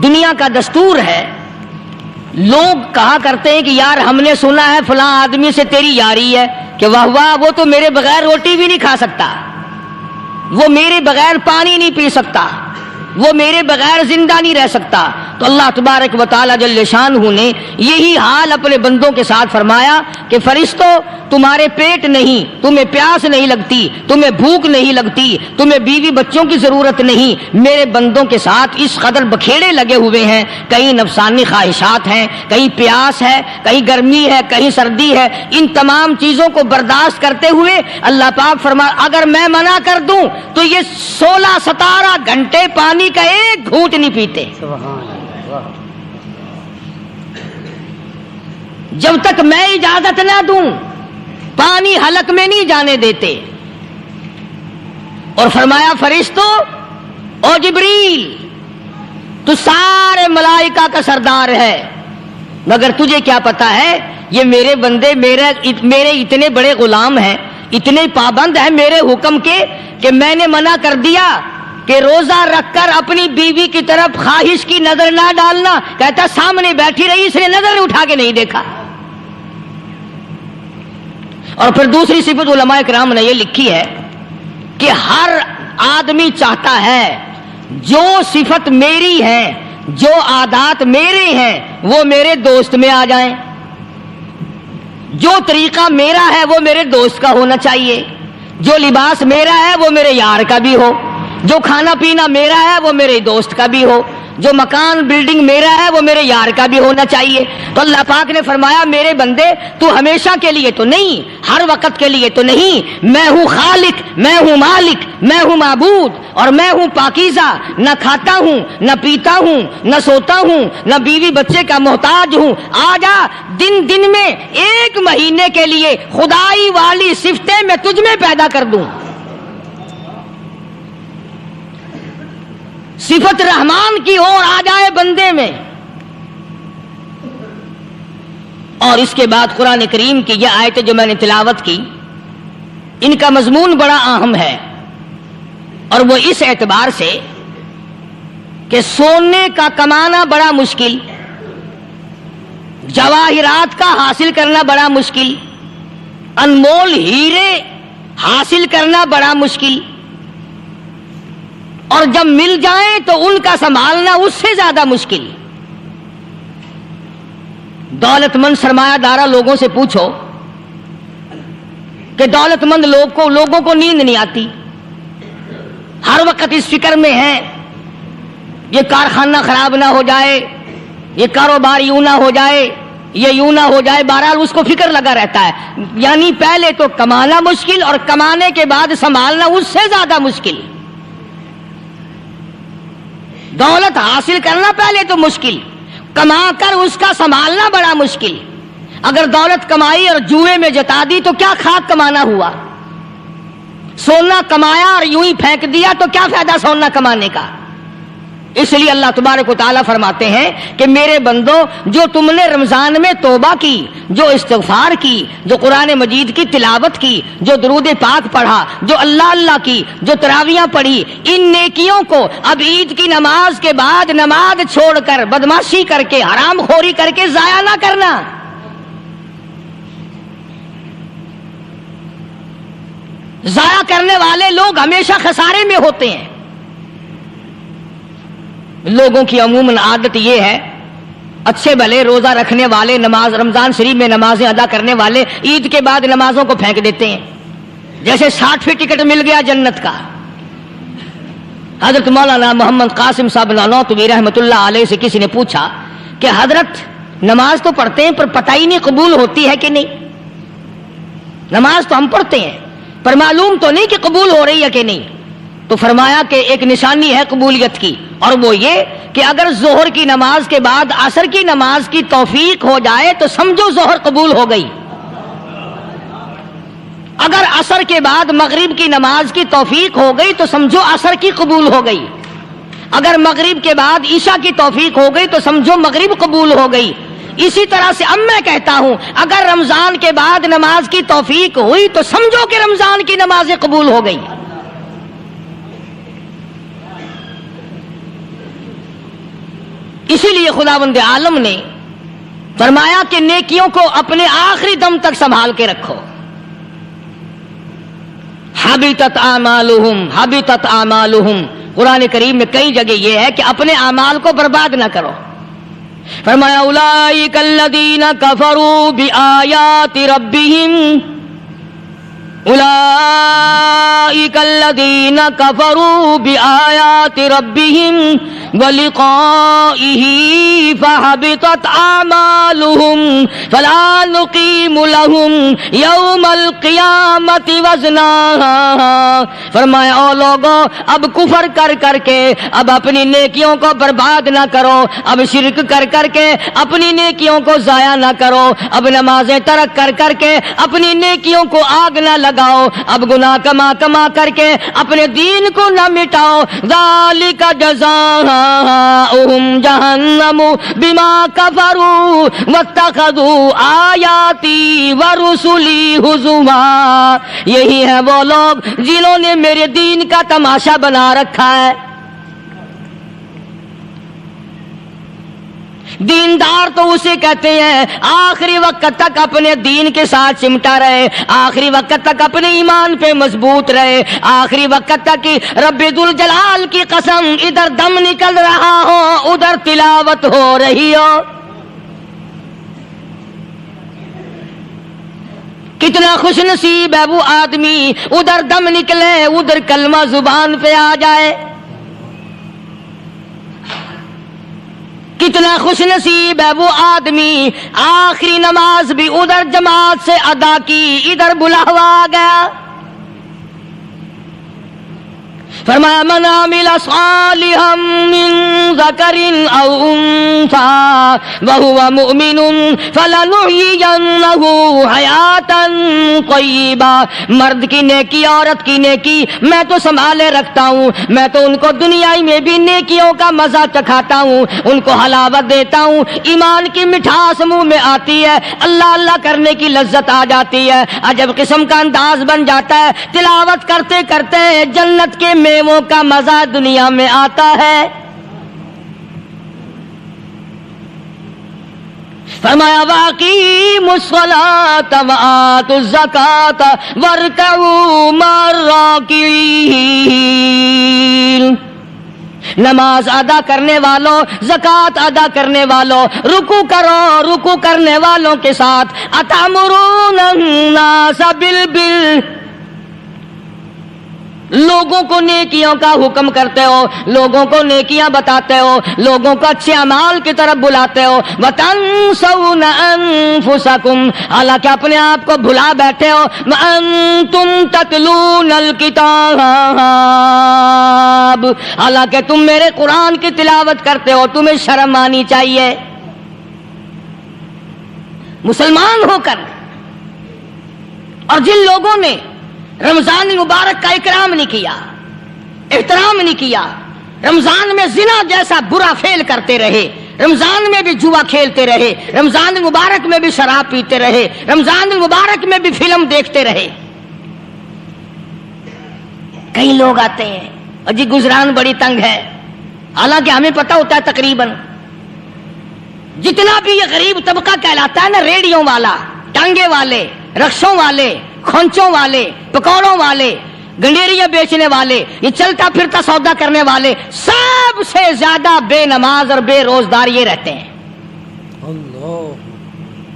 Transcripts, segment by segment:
دنیا کا دستور ہے، لوگ کہا کرتے ہیں کہ یار ہم نے سنا ہے فلاں آدمی سے تیری یاری ہے، کہ واہ واہ وہ تو میرے بغیر روٹی بھی نہیں کھا سکتا، وہ میرے بغیر پانی نہیں پی سکتا، وہ میرے بغیر زندہ نہیں رہ سکتا۔ تو اللہ تبارک و تعالی جل شانہ نے یہی حال اپنے بندوں کے ساتھ فرمایا کہ فرشتوں تمہارے پیٹ نہیں، تمہیں پیاس نہیں لگتی، تمہیں بھوک نہیں لگتی، تمہیں بیوی بچوں کی ضرورت نہیں، میرے بندوں کے ساتھ اس قدر بکھیڑے لگے ہوئے ہیں، کہیں نفسانی خواہشات ہیں، کہیں پیاس ہے، کہیں گرمی ہے، کہیں سردی ہے، ان تمام چیزوں کو برداشت کرتے ہوئے اللہ پاک فرمایا اگر میں منع کر دوں تو یہ 16-17 گھنٹے پانی کا ایک گھونٹ نہیں پیتے، جب تک میں اجازت نہ دوں پانی حلق میں نہیں جانے دیتے۔ اور فرمایا فرشتوں او جبریل تو سارے ملائکہ کا سردار ہے، مگر تجھے کیا پتا ہے یہ میرے بندے میرے اتنے بڑے غلام ہیں، اتنے پابند ہیں میرے حکم کے کہ میں نے منع کر دیا کہ روزہ رکھ کر اپنی بیوی کی طرف خواہش کی نظر نہ ڈالنا، کہتا سامنے بیٹھی رہی اس نے نظر اٹھا کے نہیں دیکھا۔ اور پھر دوسری صفت علماء کرام نے یہ لکھی ہے کہ ہر آدمی چاہتا ہے جو صفت میری ہے، جو عادات میرے ہیں وہ میرے دوست میں آ جائیں، جو طریقہ میرا ہے وہ میرے دوست کا ہونا چاہیے، جو لباس میرا ہے وہ میرے یار کا بھی ہو، جو کھانا پینا میرا ہے وہ میرے دوست کا بھی ہو، جو مکان بلڈنگ میرا ہے وہ میرے یار کا بھی ہونا چاہیے۔ تو اللہ پاک نے فرمایا میرے بندے تو ہمیشہ کے لیے تو نہیں، ہر وقت کے لیے تو نہیں، میں ہوں خالق، میں ہوں مالک، میں ہوں معبود، اور میں ہوں پاکیزہ، نہ کھاتا ہوں نہ پیتا ہوں نہ سوتا ہوں نہ بیوی بچے کا محتاج ہوں، آ جا دن میں 1 مہینے کے لیے خدائی والی صفتیں میں تجھ میں پیدا کر دوں، صفت رحمان کی اور آ جائے بندے میں۔ اور اس کے بعد قرآن کریم کی یہ آیتیں جو میں نے تلاوت کی ان کا مضمون بڑا اہم ہے، اور وہ اس اعتبار سے کہ سونے کا کمانا بڑا مشکل، جواہرات کا حاصل کرنا بڑا مشکل، انمول ہیرے حاصل کرنا بڑا مشکل، اور جب مل جائیں تو ان کا سنبھالنا اس سے زیادہ مشکل۔ دولت مند سرمایہ دارہ لوگوں سے پوچھو کہ دولت مند لوگوں کو نیند نہیں آتی، ہر وقت اس فکر میں ہیں یہ کارخانہ خراب نہ ہو جائے، یہ کاروبار یوں نہ ہو جائے، یہ یوں نہ ہو جائے، بہرحال اس کو فکر لگا رہتا ہے، یعنی پہلے تو کمانا مشکل اور کمانے کے بعد سنبھالنا اس سے زیادہ مشکل۔ دولت حاصل کرنا پہلے تو مشکل، کما کر اس کا سنبھالنا بڑا مشکل۔ اگر دولت کمائی اور جوئے میں جتا دی تو کیا خاک کمانا ہوا، سونا کمایا اور یوں ہی پھینک دیا تو کیا فائدہ سونا کمانے کا۔ اس لیے اللہ تبارک و تعالیٰ فرماتے ہیں کہ میرے بندو جو تم نے رمضان میں توبہ کی، جو استغفار کی، جو قرآن مجید کی تلاوت کی، جو درود پاک پڑھا، جو اللہ اللہ کی، جو تراویاں پڑھی، ان نیکیوں کو اب عید کی نماز کے بعد نماز چھوڑ کر بدماشی کر کے حرام خوری کر کے ضائع نہ کرنا۔ ضائع کرنے والے لوگ ہمیشہ خسارے میں ہوتے ہیں۔ لوگوں کی عموماً عادت یہ ہے، اچھے بھلے روزہ رکھنے والے، نماز رمضان شریف میں نمازیں ادا کرنے والے عید کے بعد نمازوں کو پھینک دیتے ہیں، جیسے 60 ٹکٹ مل گیا جنت کا۔ حضرت مولانا محمد قاسم صاحب نانوتوی رحمۃ اللہ علیہ سے کسی نے پوچھا کہ حضرت نماز تو پڑھتے ہیں پر پتہ ہی نہیں قبول ہوتی ہے کہ نہیں، نماز تو ہم پڑھتے ہیں پر معلوم تو نہیں کہ قبول ہو رہی ہے کہ نہیں۔ تو فرمایا کہ ایک نشانی ہے قبولیت کی، اور وہ یہ کہ اگر ظہر کی نماز کے بعد عصر کی نماز کی توفیق ہو جائے تو سمجھو ظہر قبول ہو گئی، اگر عصر کے بعد مغرب کی نماز کی توفیق ہو گئی تو سمجھو عصر کی قبول ہو گئی، اگر مغرب کے بعد عشاء کی توفیق ہو گئی تو سمجھو مغرب قبول ہو گئی۔ اسی طرح سے اب میں کہتا ہوں اگر رمضان کے بعد نماز کی توفیق ہوئی تو سمجھو کہ رمضان کی نمازیں قبول ہو گئی۔ اسی لیے خداوند عالم نے فرمایا کہ نیکیوں کو اپنے آخری دم تک سنبھال کے رکھو. حبطت اعمالہم قرآن کریم میں کئی جگہ یہ ہے کہ اپنے اعمال کو برباد نہ کرو. فرمایا اولئک الذین کفروا بآیات ربہم اولئک الذین کفروا بآیات ربہم ولقائہ فحبطت اعمالہم فلا نقیم لہم یوم القیامت وزنا. فرمایا او لوگو اب کفر کر کر کے اب اپنی نیکیوں کو برباد نہ کرو, اب شرک کر کر کے اپنی نیکیوں کو ضائع نہ کرو, اب نمازیں ترک کر کر کے اپنی نیکیوں کو آگ نہ لگاؤ, اب گناہ کما کما کر کے اپنے دین کو نہ مٹاؤ. ذالک جزاؤہم جہنم بما کفروا واتخذوا آیاتی ورسلی ہزوا. یہی ہے وہ لوگ جنہوں نے میرے دین کا تماشا بنا رکھا ہے. دیندار تو اسے کہتے ہیں آخری وقت تک اپنے دین کے ساتھ چمٹا رہے, آخری وقت تک اپنے ایمان پہ مضبوط رہے, آخری وقت تک رب ذوالجلال کی قسم ادھر دم نکل رہا ہو ادھر تلاوت ہو رہی ہو. کتنا خوش نصیب ہے وہ آدمی ادھر دم نکلے ادھر کلمہ زبان پہ آ جائے. کتنا خوش نصیب ہے وہ آدمی آخری نماز بھی ادھر جماعت سے ادا کی ادھر بلاوا آ گیا. فرمایا من عمل صالحا من ذکر او انثى وهو مؤمن فلنحيينه حیاتا طیبہ. مرد کی نیکی عورت کی نیکی میں تو سنبھالے رکھتا ہوں, میں تو ان کو دنیا میں بھی نیکیوں کا مزہ چکھاتا ہوں, ان کو حلاوت دیتا ہوں, ایمان کی مٹھاس منہ میں آتی ہے, اللہ اللہ کرنے کی لذت آ جاتی ہے, عجب قسم کا انداز بن جاتا ہے, تلاوت کرتے کرتے جنت کے میووں کا مزہ دنیا میں آتا ہے. فرمایا واقیموا الصلاۃ وآتوا الزکاۃ وارکعوا مع الراکعین. نماز ادا کرنے والوں, زکوٰۃ ادا کرنے والوں, رکوع کرو رکوع کرنے والوں کے ساتھ. اتامرون الناس بالبر, لوگوں کو نیکیوں کا حکم کرتے ہو, لوگوں کو نیکیاں بتاتے ہو, لوگوں کو اچھے اعمال کی طرف بلاتے ہو. وَتَنْسَوْنَ أَنفُسَكُمْ, حالانکہ اپنے آپ کو بھلا بیٹھے ہو. وَأَنْتُمْ تَتْلُونَ الْكِتَابَ, حالانکہ تم میرے قرآن کی تلاوت کرتے ہو. تمہیں شرم آنی چاہیے مسلمان ہو کر. اور جن لوگوں نے رمضان المبارک کا اکرام نہیں کیا, احترام نہیں کیا, رمضان میں زنا جیسا برا فعل کرتے رہے, رمضان میں بھی جوا کھیلتے رہے, رمضان المبارک میں بھی شراب پیتے رہے, رمضان المبارک میں بھی فلم دیکھتے رہے. کئی لوگ آتے ہیں اور جی گزران بڑی تنگ ہے, حالانکہ ہمیں پتہ ہوتا ہے تقریباً جتنا بھی یہ غریب طبقہ کہلاتا ہے نا, ریڑیوں والا, ٹانگے والے, رکشوں والے, کھونچوں والے, پکوڑوں والے, گنڈیریاں بیچنے والے, یہ چلتا پھرتا سودا کرنے والے, سب سے زیادہ بے نماز اور بے روزدار یہ رہتے ہیں.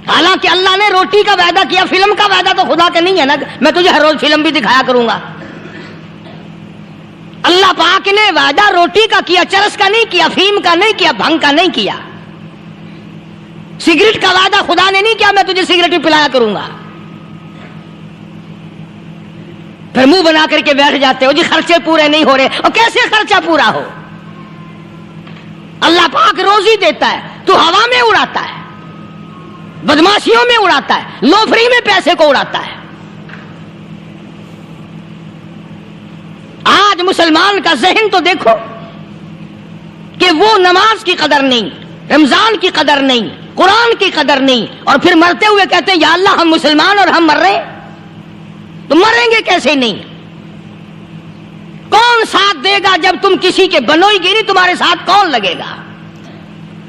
حالانکہ اللہ نے روٹی کا وعدہ کیا, فلم کا وعدہ تو خدا کا نہیں ہے نا, میں تجھے ہر روز فلم بھی دکھایا کروں گا. اللہ پاک نے وعدہ روٹی کا کیا, چرس کا نہیں کیا, فیم کا نہیں کیا, بھنگ کا نہیں کیا. سگریٹ کا وعدہ خدا نے نہیں کیا میں تجھے سگریٹ بھی پلایا کروں گا. پھر منہ بنا کر کے بیٹھ جاتے ہو جی خرچے پورے نہیں ہو رہے. اور کیسے خرچہ پورا ہو؟ اللہ پاک روزی دیتا ہے, تو ہوا میں اڑاتا ہے, بدماشیوں میں اڑاتا ہے, لوفری میں پیسے کو اڑاتا ہے. آج مسلمان کا ذہن تو دیکھو کہ وہ نماز کی قدر نہیں, رمضان کی قدر نہیں, قرآن کی قدر نہیں, اور پھر مرتے ہوئے کہتے ہیں یا اللہ ہم مسلمان اور ہم مر رہے ہیں. تو مریں گے کیسے نہیں؟ کون ساتھ دے گا جب تم کسی کے بنو ہی گی نہیں, تمہارے ساتھ کون لگے گا؟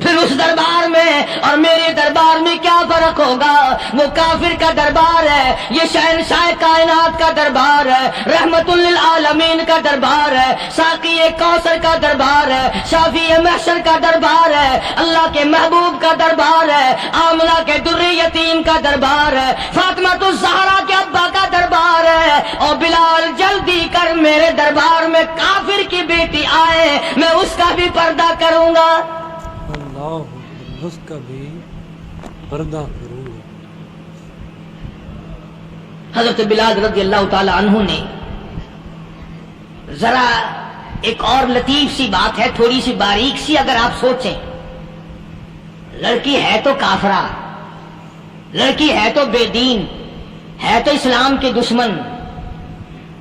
پھر اس دربار میں اور میرے دربار میں کیا فرق ہوگا؟ وہ کافر کا دربار ہے، یہ شہنشاہ کائنات کا دربار ہے، رحمت للعالمین کا دربار ہے، ساقی کوثر کا دربار ہے، شافی محشر کا دربار ہے، اللہ کے محبوب کا دربار ہے، آمنہ کے در یتیم کا دربار ہے، فاطمہ الزہرا کے ابا کا دربار ہے۔ اور بلال جلدی کر میرے دربار میں کافر کی بیٹی آئے، میں اس کا بھی پردہ کروں گا۔ اللہ، اس کا بھی پردہ کروں گا۔ حضرت بلال رضی اللہ تعالی عنہ نے ذرا ایک اور لطیف سی بات ہے، تھوڑی سی باریک سی، اگر آپ سوچیں، لڑکی ہے تو کافرہ، لڑکی ہے تو بے دین، ہے تو اسلام کے دشمن۔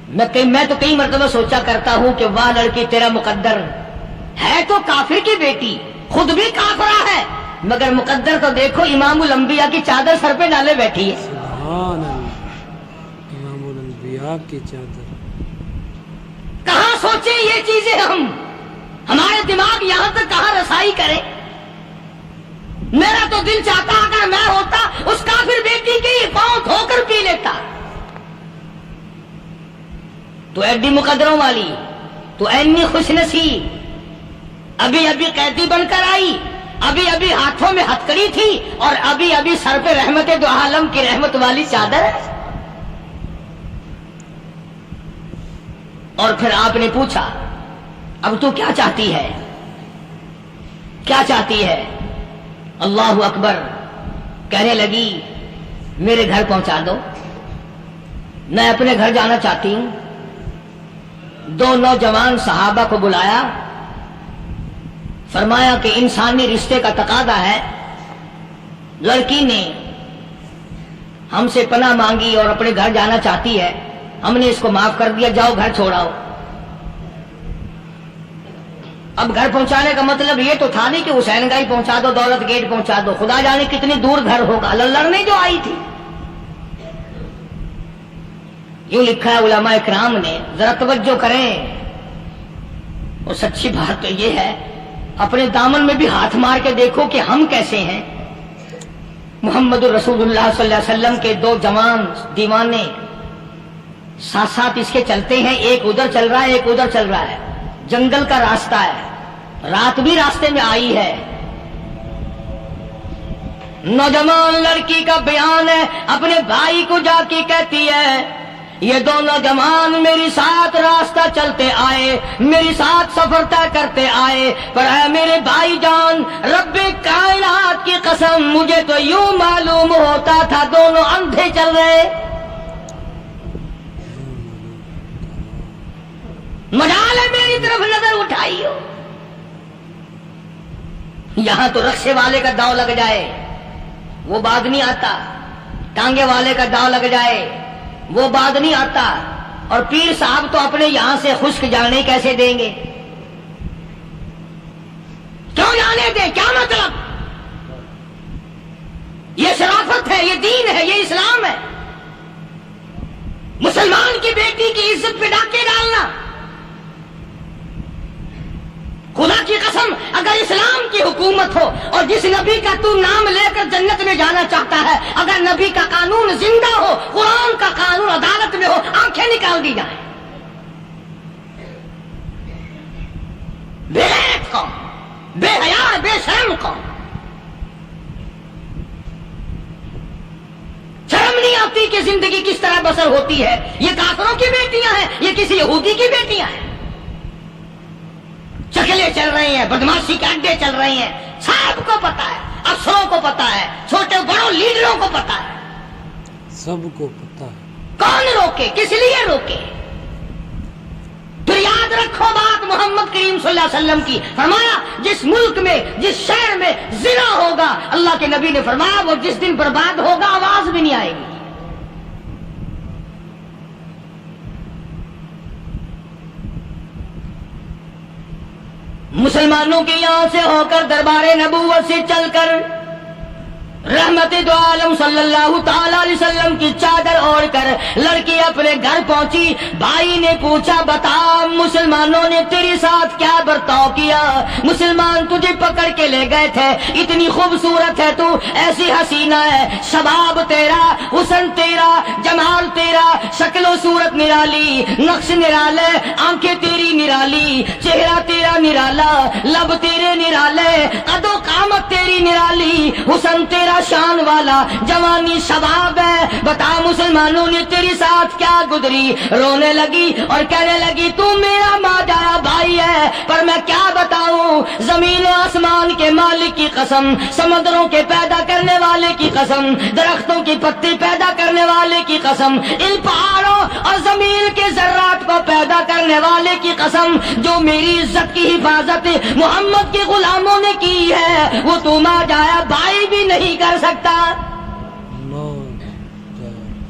میں تو کئی مرتبہ سوچا کرتا ہوں کہ واہ لڑکی تیرا مقدر، ہے تو کافر کی بیٹی، خود بھی کافرہ ہے، مگر مقدر تو دیکھو، امام الانبیاء کی چادر سر پہ ڈالے بیٹھی ہے۔ سبحان اللہ، امام الانبیاء کی چادر۔ کہاں سوچیں یہ چیزیں ہم، ہمارے دماغ یہاں تک کہاں رسائی کرے؟ میرا تو دل چاہتا اگر میں ہوتا اس کافر بیٹی کی پاؤں دھو کر پی لیتا۔ تو ایڈی مقدروں والی، تو اینی خوش نصیب، ابھی ابھی قیدی بن کر آئی، ابھی ابھی ہاتھوں میں ہتکڑی تھی، اور ابھی ابھی سر پہ رحمت دو عالم کی رحمت والی چادر ہے۔ اور پھر آپ نے پوچھا اب تو کیا چاہتی ہے، کیا چاہتی ہے؟ اللہ اکبر، کہنے لگی میرے گھر پہنچا دو، میں اپنے گھر جانا چاہتی ہوں۔ دو نوجوان صحابہ کو بلایا، فرمایا کہ انسانی رشتے کا تقاضا ہے، لڑکی نے ہم سے پناہ مانگی اور اپنے گھر جانا چاہتی ہے، ہم نے اس کو معاف کر دیا، جاؤ گھر چھوڑاؤ۔ اب گھر پہنچانے کا مطلب یہ تو تھا نہیں کہ حسین گائی پہنچا دو، دولت گیٹ پہنچا دو، خدا جانے کتنی دور گھر ہوگا، لڑنے جو آئی تھی۔ یوں لکھا ہے علماء اکرام نے، ذرا توجہ کریں، اور سچی بات تو یہ ہے، اپنے دامن میں بھی ہاتھ مار کے دیکھو کہ ہم کیسے ہیں۔ محمد الرسول اللہ صلی اللہ علیہ وسلم کے دو جوان دیوانے ساتھ ساتھ اس کے چلتے ہیں، ایک ادھر چل رہا ہے ایک ادھر چل رہا ہے، جنگل کا راستہ ہے، رات بھی راستے میں آئی ہے۔ نوجوان لڑکی کا بیان ہے، اپنے بھائی کو جا کے کہتی ہے یہ دونوں جوان میری ساتھ راستہ چلتے آئے، میری ساتھ سفر طے کرتے آئے، پر اے میرے بھائی جان، رب کائنات کی قسم مجھے تو یوں معلوم ہوتا تھا دونوں اندھے چل رہے۔ مجال ہے میری طرف نظر اٹھائی ہو، یہاں تو رکشے والے کا داؤ لگ جائے وہ بعد نہیں آتا، ٹانگے والے کا داؤ لگ جائے وہ بعد نہیں آتا، اور پیر صاحب تو اپنے یہاں سے خشک جانے کیسے دیں گے؟ کیوں جانے دیں؟ کیا مطلب؟ یہ شرافت ہے، یہ دین ہے، یہ اسلام ہے۔ مسلمان کی بیٹی کی عزت پہ ڈاکے ڈالنا، خدا کی قسم اگر اسلام کی حکومت ہو اور جس نبی کا تو نام لے کر جنت میں جانا چاہتا ہے، اگر نبی کا قانون زندہ ہو، قرآن کا قانون عدالت میں ہو، آنکھیں نکال دی جائیں۔ بے غیرت قوم، بے حیا بے شرم قوم، شرم نہیں آتی کہ زندگی کس طرح بسر ہوتی ہے۔ یہ کافروں کی بیٹیاں ہیں، یہ کسی یہودی کی بیٹیاں ہیں، چکلے چل رہے ہیں، بدماشی کے اڈے چل رہے ہیں، سب کو پتا ہے، افسروں کو پتا ہے، چھوٹے بڑوں لیڈروں کو پتا ہے، سب کو پتا ہے۔ کون روکے؟ کس لیے روکے؟ پھر یاد رکھو بات محمد کریم صلی اللہ علیہ وسلم کی، فرمایا جس ملک میں جس شہر میں زنا ہوگا، اللہ کے نبی نے فرمایا وہ جس دن برباد ہوگا آواز بھی نہیں آئے گی۔ مسلمانوں کے یہاں سے ہو کر دربار نبوت سے چل کر رحمت دو عالم صلی اللہ تعالی علیہ وسلم کی چادر اوڑھ کر لڑکی اپنے گھر پہنچی. بھائی نے پوچھا بتا مسلمانوں نے تیرے ساتھ کیا برتاؤ کیا؟ مسلمان تجھے پکڑ کے لے گئے تھے، اتنی خوبصورت ہے تو، ایسی حسینہ ہے، شباب تیرا، حسن تیرا، جمال تیرا، شکل و صورت نرالی، نقش نرالے، آنکھیں تیری نرالی، چہرہ تیرا نرالا، لب تیرے نرالے، قد و قامت تیری نرالی، حسن تیرا شان والا، جوانی شباب ہے، بتا مسلمانوں نے تیرے ساتھ کیا گزری؟ رونے لگی اور کہنے لگی تو میرا ماجرا بھائی ہے، پر میں کیا بتاؤں، زمین و آسمان کے مالک کی قسم، سمندروں کے پیدا کرنے والے کی قسم، درختوں کی پتی پیدا کرنے والے کی قسم، ان پہاڑوں اور زمین کے ذرات کو پیدا کرنے والے کی قسم، جو میری عزت کی حفاظت محمد کے غلاموں نے کی ہے، وہ تو ماجرا بھائی بھی نہیں کر سکتا.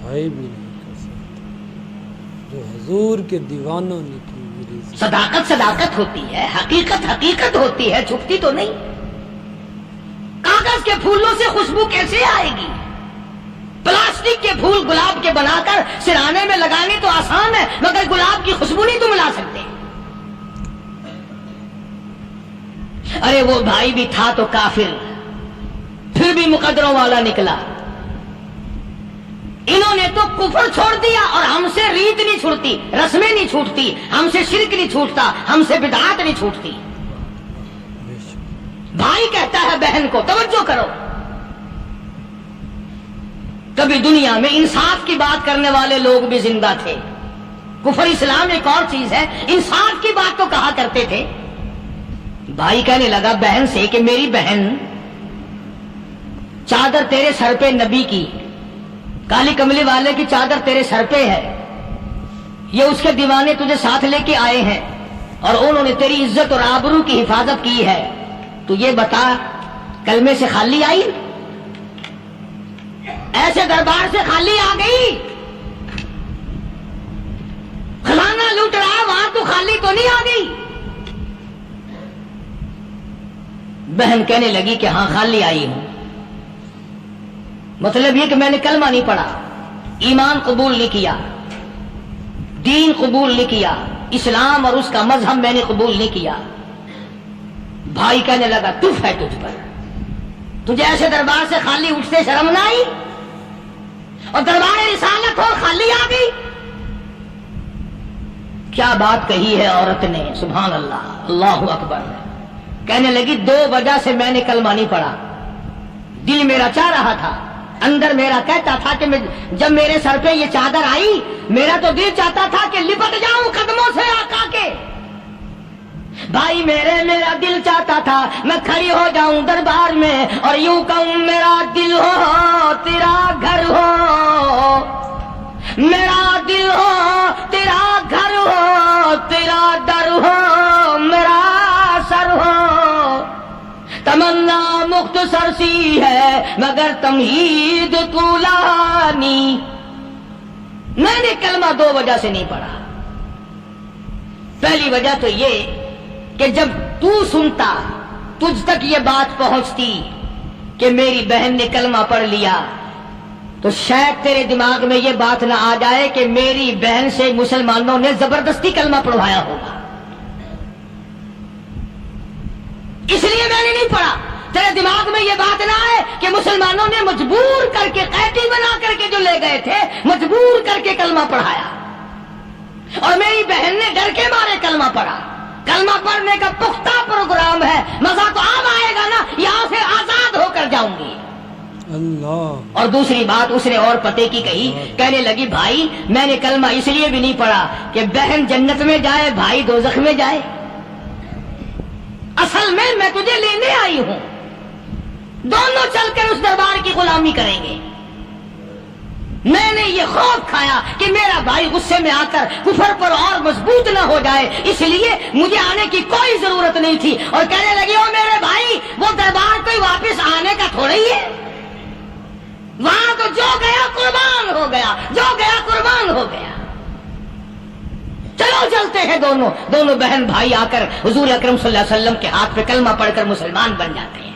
بھائی بھی نہیں کر سکتا جو حضور کے دیوانوں نے کی. میری صداقت صداقت ہوتی ہے، حقیقت حقیقت ہوتی ہے، چھپتی تو نہیں. کاغذ کے پھولوں سے خوشبو کیسے آئے گی؟ پلاسٹک کے پھول گلاب کے بنا کر سرانے میں لگانے تو آسان ہے، مگر گلاب کی خوشبو نہیں تم لا سکتے. ارے وہ بھائی بھی تھا تو کافر، پھر بھی مقدروں والا نکلا. انہوں نے تو کفر چھوڑ دیا، اور ہم سے ریت نہیں چھوٹتی، رسمیں نہیں چھوٹتی، ہم سے شرک نہیں چھوٹتا، ہم سے بدعات نہیں چھوٹتی. بھائی کہتا ہے بہن کو توجہ کرو. کبھی دنیا میں انصاف کی بات کرنے والے لوگ بھی زندہ تھے. کفر اسلام ایک اور چیز ہے، انصاف کی بات تو کہا کرتے تھے. بھائی کہنے لگا بہن سے کہ میری بہن، چادر تیرے سر پہ نبی کی، کالی کملی والے کی چادر تیرے سر پہ ہے، یہ اس کے دیوانے تجھے ساتھ لے کے آئے ہیں اور انہوں نے تیری عزت اور آبرو کی حفاظت کی ہے. تو یہ بتا کلمے سے خالی آئی؟ ایسے دربار سے خالی آ گئی؟ خزانہ لوٹ رہا وہاں تو خالی تو نہیں آ گئی؟ بہن کہنے لگی کہ ہاں خالی آئی ہوں. مطلب یہ کہ میں نے کلمہ نہیں پڑھا، ایمان قبول نہیں کیا، دین قبول نہیں کیا، اسلام اور اس کا مذہب میں نے قبول نہیں کیا. بھائی کہنے لگا تف ہے تجھ پر، تجھے ایسے دربار سے خالی اٹھتے شرم نہ آئی؟ اور دربار رسالت ہو خالی آ گئی؟ کیا بات کہی ہے عورت نے، سبحان اللہ، اللہ اکبر. کہنے لگی 2 وجہ سے میں نے کلمہ نہیں پڑھا. دل میرا چاہ رہا تھا، اندر میرا کہتا تھا کہ جب میرے سر پہ یہ چادر آئی، میرا تو دل چاہتا تھا کہ لپٹ جاؤں قدموں سے آقا کے. بھائی میرا دل چاہتا تھا میں کھڑی ہو جاؤں دربار میں اور یوں کہوں میرا دل ہو تیرا گھر ہو، میرا دل ہو تیرا گھر ہو، تیرا در ہو میرا سر ہو. تمنا مختصر سی ہے مگر تمہید طولانی. میں نے کلمہ 2 وجہ سے نہیں پڑھا. پہلی وجہ تو یہ کہ جب تو سنتا، تجھ تک یہ بات پہنچتی کہ میری بہن نے کلمہ پڑھ لیا، تو شاید تیرے دماغ میں یہ بات نہ آ جائے کہ میری بہن سے مسلمانوں نے زبردستی کلمہ پڑھوایا ہوگا. اس لیے میں نے نہیں پڑھا. تیرے دماغ میں یہ بات نہ آئے کہ مسلمانوں نے مجبور کر کے، قیدی بنا کر کے جو لے گئے تھے، مجبور کر کے کلمہ پڑھایا اور میری بہن نے ڈر کے مارے کلمہ پڑھا. کلمہ پڑھنے کا پختہ پروگرام ہے، مزہ تو اب آئے گا نا، یہاں سے آزاد ہو کر جاؤں گی. اللہ. اور دوسری بات اس نے اور پتے کی کہی. کہنے لگی بھائی میں نے کلمہ اس لیے بھی نہیں پڑھا کہ بہن جنت میں جائے بھائی دوزخ میں جائے. اصل میں تجھے لینے آئی ہوں، دونوں چل کر اس دربار کی غلامی کریں گے. میں نے یہ خوف کھایا کہ میرا بھائی غصے میں آ کر کفر پر اور مضبوط نہ ہو جائے، اس لیے مجھے آنے کی کوئی ضرورت نہیں تھی. اور کہنے لگی او میرے بھائی، وہ دربار کوئی واپس آنے کا تھوڑا ہی ہے، وہاں تو جو گیا قربان ہو گیا، جو گیا قربان ہو گیا. چلو چلتے ہیں. دونوں بہن بھائی آ کر حضور اکرم صلی اللہ علیہ وسلم کے ہاتھ پہ کلمہ پڑھ کر مسلمان بن جاتے ہیں.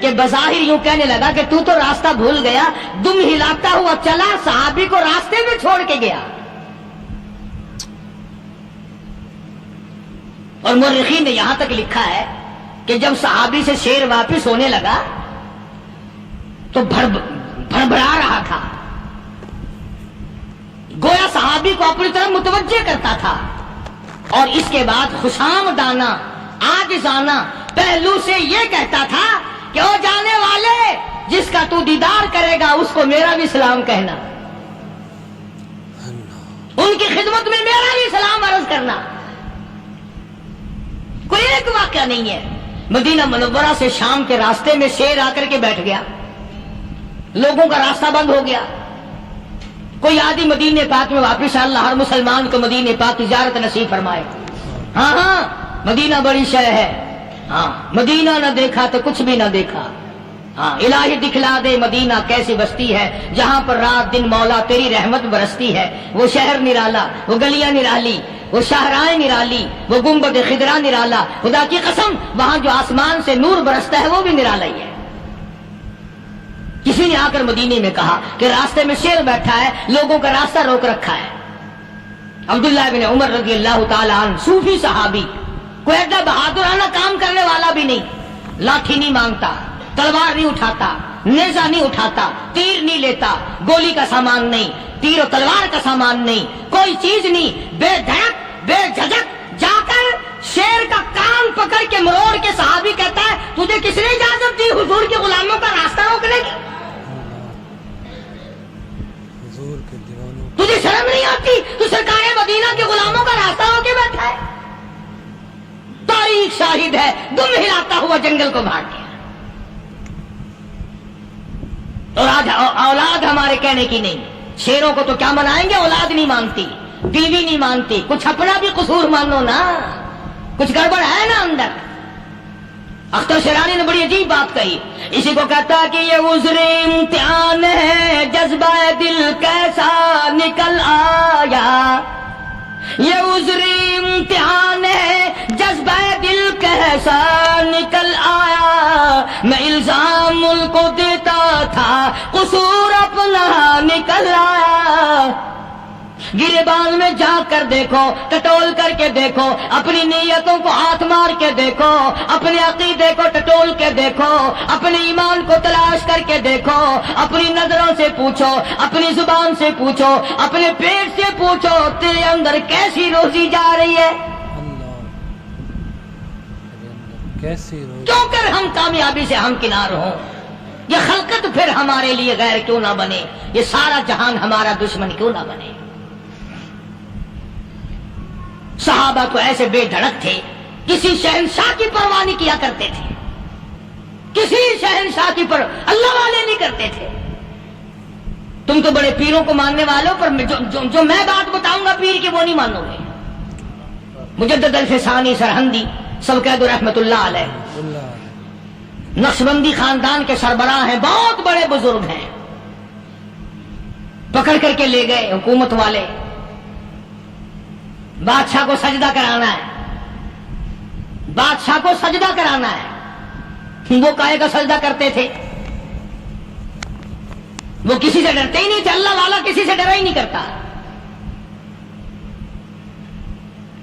کہ بظاہر یوں کہنے لگا کہ تو راستہ بھول گیا, دم ہلاتا ہوا چلا, صحابی کو راستے میں چھوڑ کے گیا. اور مورخین نے یہاں تک لکھا ہے کہ جب صحابی سے شیر واپس ہونے لگا تو بڑبڑا رہا تھا, گویا صحابی کو اپنی طرف متوجہ کرتا تھا, اور اس کے بعد خوشامدانہ عاجزانہ پہلو سے یہ کہتا تھا کہ او جانے والے, جس کا تو دیدار کرے گا اس کو میرا بھی سلام کہنا, ان کی خدمت میں میرا بھی سلام عرض کرنا. کوئی ایک واقعہ نہیں ہے. مدینہ منورہ سے شام کے راستے میں شیر آ کر کے بیٹھ گیا, لوگوں کا راستہ بند ہو گیا. کوئی آدمی مدینے پاک میں واپس, اللہ ہر مسلمان کو مدینے پاک کی زیارت نصیب فرمائے. ہاں ہاں مدینہ بڑی شے ہے, ہاں مدینہ نہ دیکھا تو کچھ بھی نہ دیکھا. ہاں الہی دکھلا دے مدینہ کیسی بستی ہے جہاں پر رات دن مولا تیری رحمت برستی ہے. وہ شہر نرالا, وہ گلیاں نرالی, وہ شاہراہیں نرالی, وہ گنبد خضرا نرالا. خدا کی قسم وہاں جو آسمان سے نور برستا ہے وہ بھی نرالا ہی ہے. کسی نے آ کر مدینے میں کہا کہ راستے میں شیر بیٹھا ہے, لوگوں کا راستہ روک رکھا ہے. عبداللہ بن عمر رضی اللہ تعالیٰ عنہ, صوفی صحابی, کوئی ایسا بہادرانہ کام کرنے والا بھی نہیں, لاٹھی نہیں مانگتا, تلوار نہیں اٹھاتا, نیزہ نہیں اٹھاتا, تیر نہیں لیتا, گولی کا سامان نہیں, تیر و تلوار کا سامان نہیں, کوئی چیز نہیں, بے دھڑک بے جھجک جا کر شیر کا کان پکڑ کے مروڑ کے صحابی کہتا ہے تجھے کس نے اجازت دی حضور کے غلاموں کا راستہ روکنے کی؟ حضور کے دیوانوں, تجھے شرم نہیں آتی؟ تو سرکار مدینہ کے غلاموں کا راستہ روکے بیٹھا ہے. تاریخ شاہد ہے, دم ہلاتا ہوا جنگل کو بھاگ گیا. اور آج اولاد ہمارے کہنے کی نہیں. شیروں کو تو کیا منائیں گے, اولاد نہیں مانتی, بیوی نہیں مانتی, کچھ اپنا بھی قصور مانو نا, کچھ گڑبڑ ہے نا اندر. اختر شیرانی نے بڑی عجیب بات کہی, اسی کو کہتا کہ یہ عذر امتحان ہے, جذبہ دل کیسا نکل آیا. یہ عذر امتحان ہے, جذبہ دل کیسا نکل آیا. میں الزام ملک کو دیتا تھا, قصور اپنا نکل آیا. گریبان میں جا کر دیکھو, ٹٹول کر کے دیکھو, اپنی نیتوں کو ہاتھ مار کے دیکھو, اپنے عقیدے کو ٹٹول کے دیکھو, اپنے ایمان کو تلاش کر کے دیکھو, اپنی نظروں سے پوچھو, اپنی زبان سے پوچھو, اپنے پیٹ سے پوچھو, تیرے اندر کیسی روزی جا رہی ہے. کیسی روزی, کیوں کر ہم کامیابی سے ہمکنار ہوں. یہ خلقت پھر ہمارے لیے غیر کیوں نہ بنے, یہ سارا جہان ہمارا دشمن کیوں نہ بنے. صحابہ تو ایسے بے دھڑک تھے, کسی شہنشاہ کی پرواہ نہیں کیا کرتے تھے, کسی شہنشاہ کی پرواہ اللہ والے نہیں کرتے تھے. تم تو بڑے پیروں کو ماننے والوں, پر جو میں بات بتاؤں گا پیر کی وہ نہیں مانو گے. مجدد الفسانی سرہندی سب کہہ دو رحمت اللہ علیہ, نقشبندی خاندان کے سربراہ ہیں, بہت بڑے بزرگ ہیں. پکڑ کر کے لے گئے حکومت والے, بادشاہ کو سجدہ کرانا ہے, بادشاہ کو سجدہ کرانا ہے. وہ کائے کا سجدہ کرتے تھے, وہ کسی سے ڈرتے ہی نہیں تھے, اللہ والا کسی سے ڈرا ہی نہیں کرتا.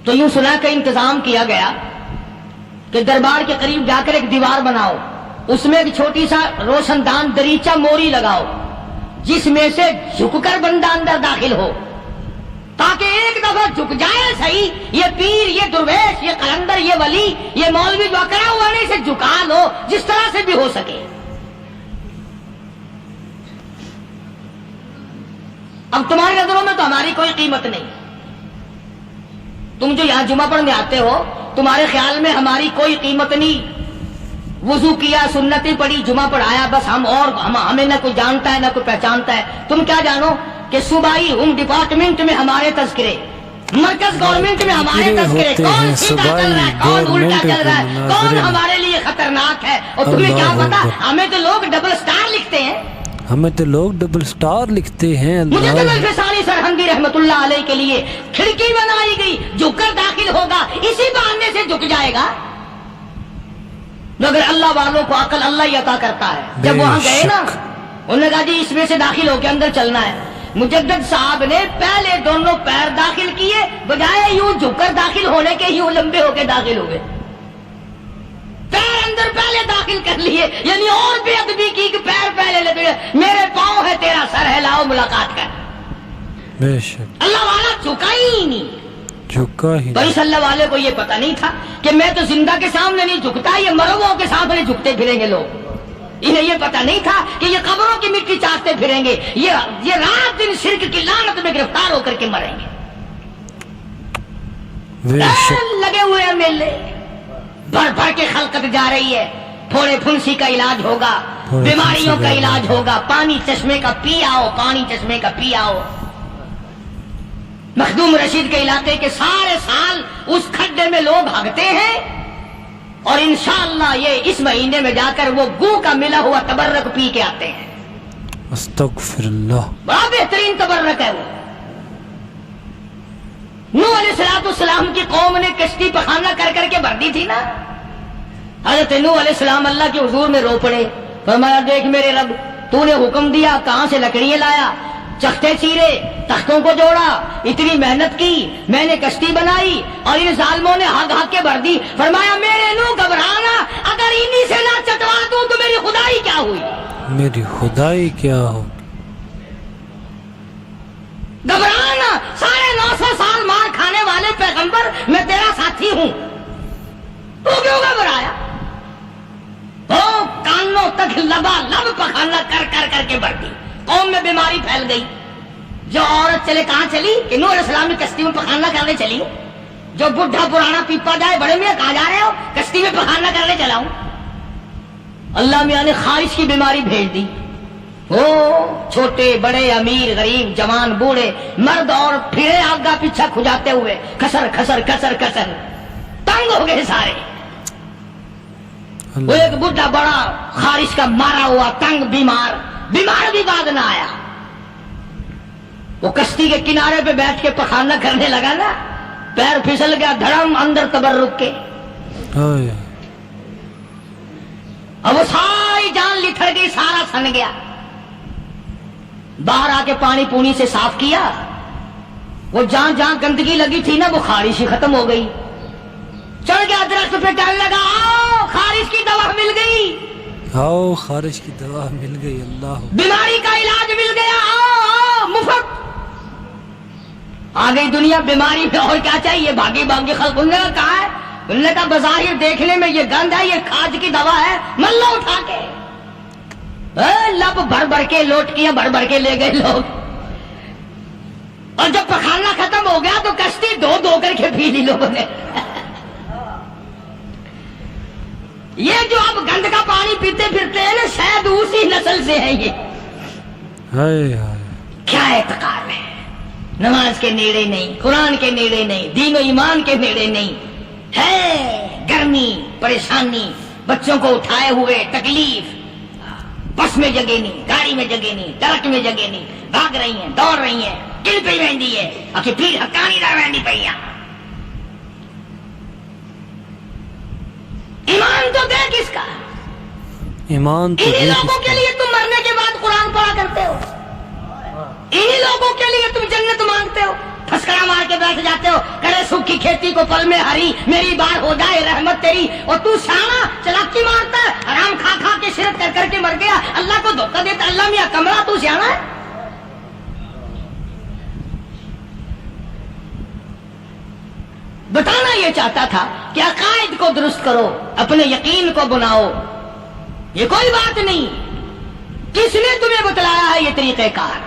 تو یوں سنا کا انتظام کیا گیا کہ دربار کے قریب جا کر ایک دیوار بناؤ, اس میں ایک چھوٹی سا روشن دان دریچہ موری لگاؤ, جس میں سے جھک کر بندہ اندر داخل ہو, تاکہ ایک دفعہ جھک جائے صحیح. یہ پیر, یہ درویش, یہ قلندر, یہ ولی, یہ مولوی جو اکڑا ہوا نہیں, اسے جھکا لو جس طرح سے بھی ہو سکے. اب تمہاری نظروں میں تو ہماری کوئی قیمت نہیں. تم جو یہاں جمعہ پڑھنے آتے ہو, تمہارے خیال میں ہماری کوئی قیمت نہیں. وضو کیا, سنتیں پڑھی, جمعہ پڑھایا, بس ہمیں نہ کوئی جانتا ہے نہ کوئی پہچانتا ہے. تم کیا جانو کہ صوبائی ہوم ڈپارٹمنٹ میں ہمارے تذکرے, مرکز گورنمنٹ میں ہمارے تذکرے, کون سیدھا چل رہا ہے, کون الٹا چل رہا ہے, کون ہمارے لیے خطرناک ہے. اور تمہیں کیا پتا, ہمیں تو لوگ ڈبل اسٹار لکھتے ہیں, ہمیں تو لوگ ڈبل اسٹار لکھتے ہیں. مجدد الفسانی سرہندی رحمت اللہ علیہ کے لیے کھڑکی بنائی گئی, جھک کر داخل ہوگا, اسی بہانے سے جھک جائے گا. مگر اللہ والوں کو عقل اللہ ہی عطا کرتا ہے. جب وہاں گئے نا, انہوں نے کہا جی اس میں سے داخل ہو کے اندر چلنا ہے. مجدد صاحب نے پہلے دونوں پیر داخل کیے, بجائے یوں جھک کر داخل ہونے کے یوں لمبے ہو کے داخل ہو گئے. پیر اندر پہلے داخل کر لیے, یعنی اور بے ادبی کی کہ پیر پہلے لگے. میرے پاؤں ہے تیرا سر ہے, لاؤ ملاقات کر. بے شک اللہ والا جھکا ہی نہیں. جھکا ہی تو اس اللہ والے کو یہ پتا نہیں تھا کہ میں تو زندہ کے سامنے نہیں جھکتا, یہ مرووں کے سامنے جھکتے پھریں گے لوگ. انہیں یہ پتا نہیں تھا کہ یہ قبروں کی مٹی چاٹتے پھریں گے, یہ رات دن شرک کی لعنت میں گرفتار ہو کر کے مریں گے. بے شک لگے ہوئے ہیں میلے, بھر بھر کے خلقت جا رہی ہے. پھوڑے پھنسی کا علاج ہوگا, بیماریوں کا علاج ہوگا, پانی چشمے کا پی آؤ, پانی چشمے کا پی آؤ. مخدوم رشید کے علاقے کے سارے سال اس کھڈے میں لوگ بھاگتے ہیں, اور انشاءاللہ یہ اس مہینے میں جا کر وہ گو کا ملا ہوا تبرک پی کے آتے ہیں. استغفر اللہ. بڑا بہترین تبرک ہے وہ. نوح علیہ السلام کی قوم نے کشتی پخانہ کر کر کے بھر دی تھی نا. حضرت نوح علیہ السلام اللہ کے حضور میں رو پڑے, فرمایا دیکھ میرے رب, تو نے حکم دیا, کہاں سے لکڑیاں لایا, چختے چیرے, تختوں کو جوڑا, اتنی محنت کی, میں نے کشتی بنائی اور ان ظالموں نے ہاگ ہاگ کے بھر دی. فرمایا میرے نو گھبرانا, اگر انہی سے نہ چٹوا دوں تو میری خدائی کیا ہوئی, میری خدائی کیا ہو. گھبرانا, 950 سال مار کھانے والے پیغمبر, میں تیرا ساتھی ہوں, تو کیوں گھبرایا. کانوں تک لبا لب پخانا کر کر کر کے بڑھ دی. قوم میں بیماری پھیل گئی. جو عورت چلے کہاں چلی, کہ نوح علیہ السلام نے کشتی میں پخانا کرنے چلی. جو بڈھا پرانا پیپا جائے, بڑے میاں کہاں جا رہے ہو, کشتی میں پخانا کرنے چلا ہوں. اللہ میاں نے خارش کی بیماری بھیج دی. چھوٹے بڑے, امیر غریب, جوان بوڑھے, مرد اور پھرے آگا پیچھا کھجاتے ہوئے کسر کسر کسر کسر تنگ ہو گئے سارے. وہ ایک بڈھا بڑا خارش کا مارا ہوا تنگ بیمار بھی بعد نہ آیا. وہ کشتی کے کنارے پہ بیٹھ کے پخانا کرنے لگا نا, پیر پھسل گیا, دھڑم اندر تبرک کے. اب وہ ساری جان لتھڑ گئی, سارا سن گیا. باہر آ کے پانی پونی سے صاف کیا, وہ جہاں جہاں گندگی لگی تھی نا, وہ خارش ہی ختم ہو گئی. چڑھ گیا درخت پہ, ڈر لگا, آؤ خارش کی دوا مل گئی, آؤ خارش کی دوا مل گئی. اللہ, بیماری کا علاج مل گیا, آؤ مفت. آ گئی دنیا بیماری میں, اور کیا چاہیے. بھاگی بھاگی خلق. انہوں نے کہا ہے, انہوں نے کہا بظاہر دیکھنے میں یہ گند ہے, یہ کھاج کی دوا ہے, مل لو اٹھا کے. لب بھر بھر کے, لوٹکیاں بھر بھر کے لے گئے لوگ. اور جب پخانا ختم ہو گیا تو کشتی دو دو کر کے پی لی لوگوں نے. یہ جو اب گند کا پانی پیتے پھرتے ہیں نا, شاید اسی نسل سے ہے یہ. کیا اعتقاد ہے, نماز کے نیڑے نہیں, قرآن کے نیڑے نہیں, دین و ایمان کے نیڑے نہیں ہے. گرمی, پریشانی, بچوں کو اٹھائے ہوئے تکلیف, بس میں جگہ نہیں, گاڑی میں جگہ نہیں, ٹرک میں جگہ نہیں, بھاگ رہی ہیں, دوڑ رہی ہیں, دل پہ وہندی ہے, اکی پیر حقانی نہ وہندی پئی. ایمان تو دے کس کا, ایمان تو انہی لوگوں کے لیے تم مرنے کے بعد قرآن پڑھا کرتے ہو, انہی لوگوں کے لیے تم جنت مانگتے ہو, پھسکڑا مار کے بیٹھ جاتے ہو, کرے سکھ کی کھیتی کو پل میں ہری, میری بار ہو جائے رحمت تیری. اور تو سیانا چلاکی مارتا ہے, حرام کھا کھا کے شرک کر کر کے مر گیا, اللہ کو دھوکہ دیتا. اللہ میاں کمرہ, تو سیانا ہے. بتانا یہ چاہتا تھا کہ عقائد کو درست کرو, اپنے یقین کو بناؤ. یہ کوئی بات نہیں, کس نے تمہیں بتلایا ہے یہ طریقہ کار.